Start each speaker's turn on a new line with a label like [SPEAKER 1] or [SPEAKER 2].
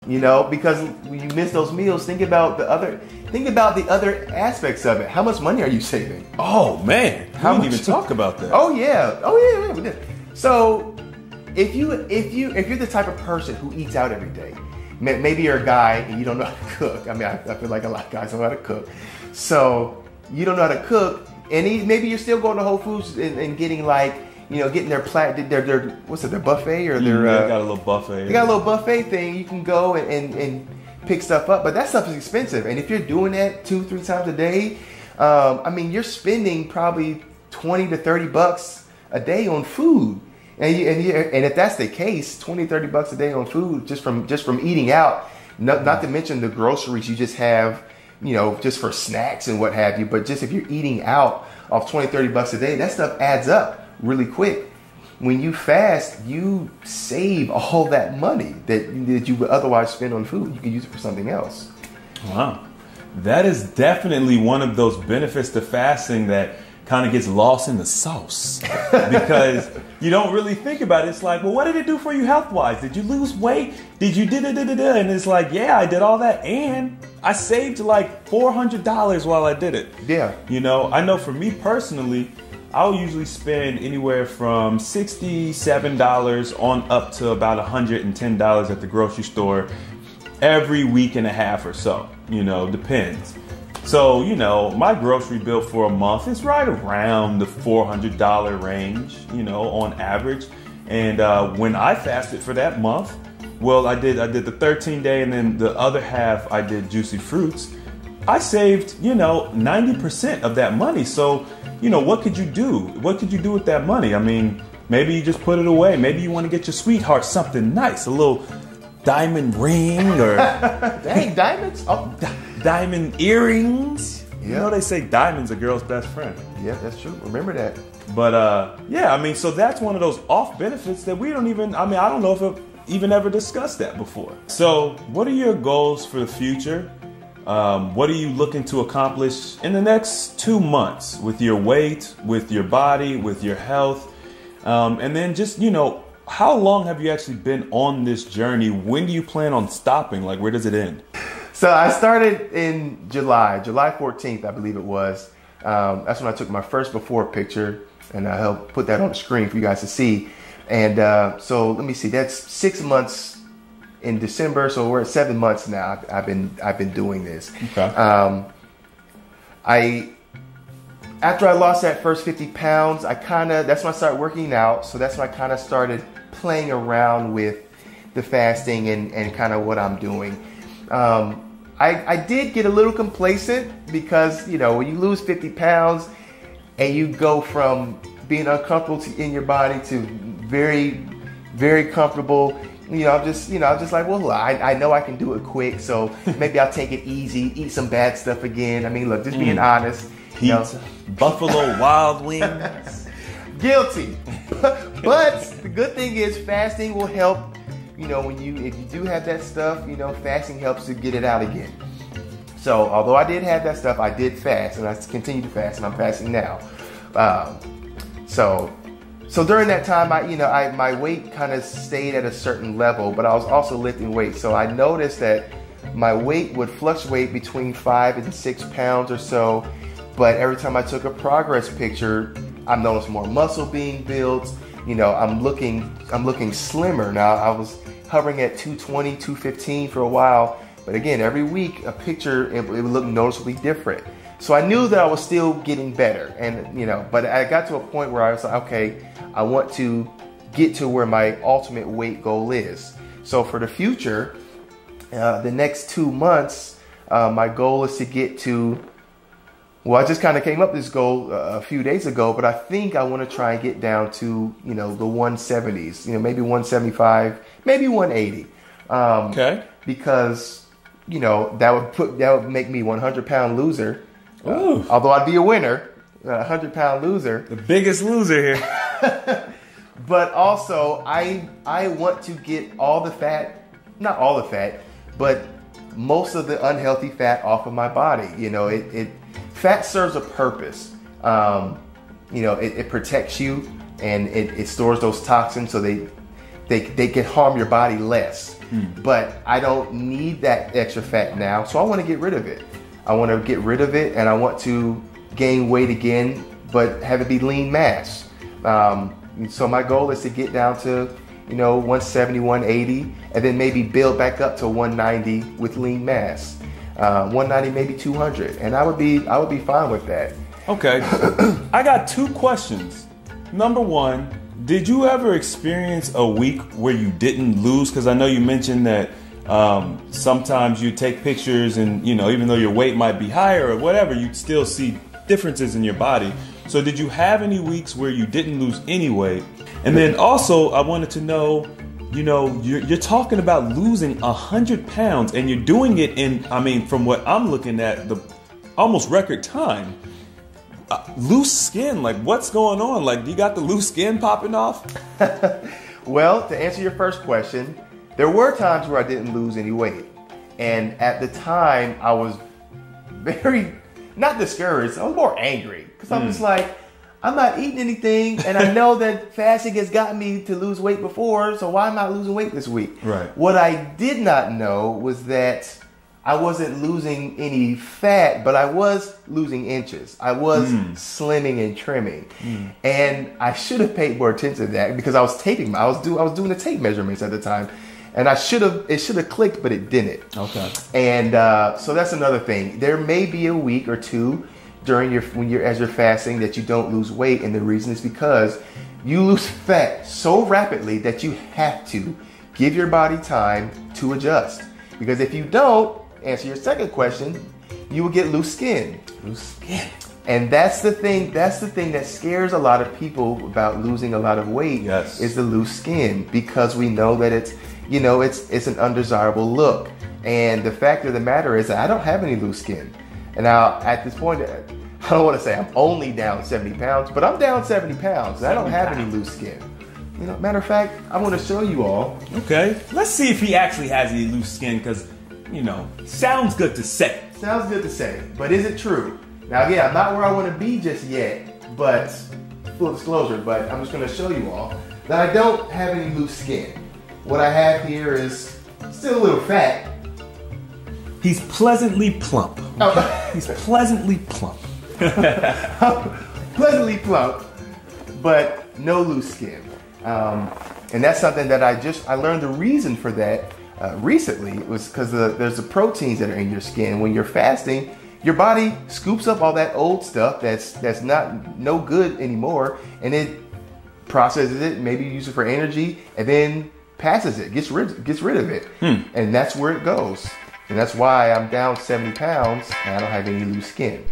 [SPEAKER 1] You know, because when you miss those meals, think about the other aspects of it. How much money are you saving?
[SPEAKER 2] Oh man, we didn't even talk about that.
[SPEAKER 1] Oh yeah, we did. So if you're the type of person who eats out every day, maybe you're a guy and you don't know how to cook. I mean, I feel like a lot of guys don't know how to cook. So you don't know how to cook, and maybe you're still going to Whole Foods and getting like, you know, getting their their buffet or their
[SPEAKER 2] they got a little buffet.
[SPEAKER 1] They got a little buffet thing. You can go and pick stuff up, but that stuff is expensive. And if you're doing that 2-3 times a day, I mean, you're spending probably $20 to $30 a day on food. And if that's the case, $20-30 a day on food just from eating out. Not to mention the groceries you just have, you know, just for snacks and what have you. But just if you're eating out of $20-30 a day, that stuff adds up really quick. When you fast, you save all that money that you would otherwise spend on food. You can use it for something else.
[SPEAKER 2] Wow. That is definitely one of those benefits to fasting that kind of gets lost in the sauce because you don't really think about it. It's like, well, what did it do for you health-wise? Did you lose weight? Did you da-da-da-da-da? And it's like, yeah, I did all that. And I saved like $400 while I did it.
[SPEAKER 1] Yeah.
[SPEAKER 2] You know, I know for me personally, I'll usually spend anywhere from $67 on up to about $110 at the grocery store every week and a half or so. You know, depends. So, you know, my grocery bill for a month is right around the $400 range, you know, on average. And when I fasted for that month, well, I did the 13-day and then the other half I did juicy fruits. I saved, you know, 90% of that money. So, you know, what could you do? What could you do with that money? I mean, maybe you just put it away. Maybe you want to get your sweetheart something nice, a little diamond ring or
[SPEAKER 1] dang, diamonds? Oh,
[SPEAKER 2] diamond earrings.
[SPEAKER 1] Yeah.
[SPEAKER 2] You know, they say diamond's a girl's best friend.
[SPEAKER 1] Yeah, that's true. Remember that.
[SPEAKER 2] But yeah, I mean, so that's one of those off benefits that we don't even, I mean, I don't know if I've even ever discussed that before. So what are your goals for the future? What are you looking to accomplish in the next 2 months with your weight, with your body, with your health? And then just, you know, how long have you actually been on this journey? When do you plan on stopping? Like, where does it end?
[SPEAKER 1] So I started in July 14th, I believe it was. That's when I took my first before picture, and I helped put that on the screen for you guys to see. And so let me see, that's 6 months in December, so we're at 7 months now. I've been doing this.
[SPEAKER 2] Okay.
[SPEAKER 1] After I lost that first 50 pounds, that's when I started working out. So that's when I kind of started playing around with the fasting and kind of what I'm doing. I did get a little complacent because, you know, when you lose 50 pounds and you go from being uncomfortable in your body to very, very comfortable, I'm just like, well, I know I can do it quick, so maybe I'll take it easy, eat some bad stuff again. I mean, look, just being honest.
[SPEAKER 2] Pizza, Buffalo Wild Wings.
[SPEAKER 1] Guilty. But the good thing is fasting will help, you know, if you do have that stuff, you know, fasting helps to get it out again. So although I did have that stuff, I did fast, and I continue to fast, and I'm fasting now. So during that time, my weight kind of stayed at a certain level, but I was also lifting weights. So I noticed that my weight would fluctuate between 5 and 6 pounds or so. But every time I took a progress picture, I noticed more muscle being built. You know, I'm looking slimmer. Now I was hovering at 220, 215 for a while. But again, every week a picture, it would look noticeably different. So I knew that I was still getting better. And, you know, but I got to a point where I was like, okay, I want to get to where my ultimate weight goal is. So for the future, the next 2 months, my goal is to get to, well, I just kind of came up with this goal a few days ago, but I think I want to try and get down to, you know, the 170s, you know, maybe 175, maybe 180.
[SPEAKER 2] Okay.
[SPEAKER 1] Because, you know, that would make me 100-pound loser. Although I'd be a winner, a 100-pound loser.
[SPEAKER 2] The biggest loser here.
[SPEAKER 1] But also, I want to get all the fat, not all the fat, but most of the unhealthy fat off of my body. You know, fat serves a purpose. You know, it protects you, and it stores those toxins so they can harm your body less. But I don't need that extra fat now, so I want to get rid of it. I want to get rid of it, and I want to gain weight again, but have it be lean mass. So my goal is to get down to 170, 180, and then maybe build back up to 190 with lean mass. 190, maybe 200, and I would be fine with that.
[SPEAKER 2] Okay, I got 2 questions. Number 1, did you ever experience a week where you didn't lose? Because I know you mentioned that sometimes you take pictures and even though your weight might be higher or whatever, you'd still see differences in your body. So did you have any weeks where you didn't lose any weight? And then also I wanted to know, you're talking about losing 100 pounds and you're doing it in, from what I'm looking at, the almost record time. Loose skin, like what's going on? Like, you got the loose skin popping off?
[SPEAKER 1] Well, to answer your first question, there were times where I didn't lose any weight. And at the time, I was very, not discouraged, I was more angry. Because I'm just like, I'm not eating anything, and I know that fasting has gotten me to lose weight before, so why am I losing weight this week?
[SPEAKER 2] Right.
[SPEAKER 1] What I did not know was that I wasn't losing any fat, but I was losing inches. I was slimming and trimming. And I should have paid more attention to that because I was taping. I was doing the tape measurements at the time. And it should have clicked, but it didn't.
[SPEAKER 2] Okay.
[SPEAKER 1] And so that's another thing. There may be a week or two as you're fasting that you don't lose weight, and the reason is because you lose fat so rapidly that you have to give your body time to adjust. Because if you don't, answer your second question, you will get loose skin.
[SPEAKER 2] Loose skin.
[SPEAKER 1] And that's the thing that scares a lot of people about losing a lot of weight.
[SPEAKER 2] Yes.
[SPEAKER 1] Is the loose skin, because we know that it's an undesirable look. And the fact of the matter is that I don't have any loose skin. And now at this point, I don't want to say I'm only down 70 pounds, but I'm down 70 pounds. And I don't have any loose skin. Matter of fact, I want to show you all.
[SPEAKER 2] Okay. Let's see if he actually has any loose skin, because sounds good to say.
[SPEAKER 1] Sounds good to say, but is it true? Now, again, I'm not where I want to be just yet, but full disclosure, but I'm just going to show you all that I don't have any loose skin. What I have here is still a little fat.
[SPEAKER 2] He's pleasantly plump.
[SPEAKER 1] Oh.
[SPEAKER 2] He's pleasantly plump.
[SPEAKER 1] Pleasantly plump, but no loose skin. And that's something that I learned the reason for that recently. It was because there's the proteins that are in your skin. When you're fasting, your body scoops up all that old stuff that's no good anymore, and it processes it, maybe use it for energy, and then passes it, gets rid of it. And that's where it goes. And that's why I'm down 70 pounds and I don't have any loose skin.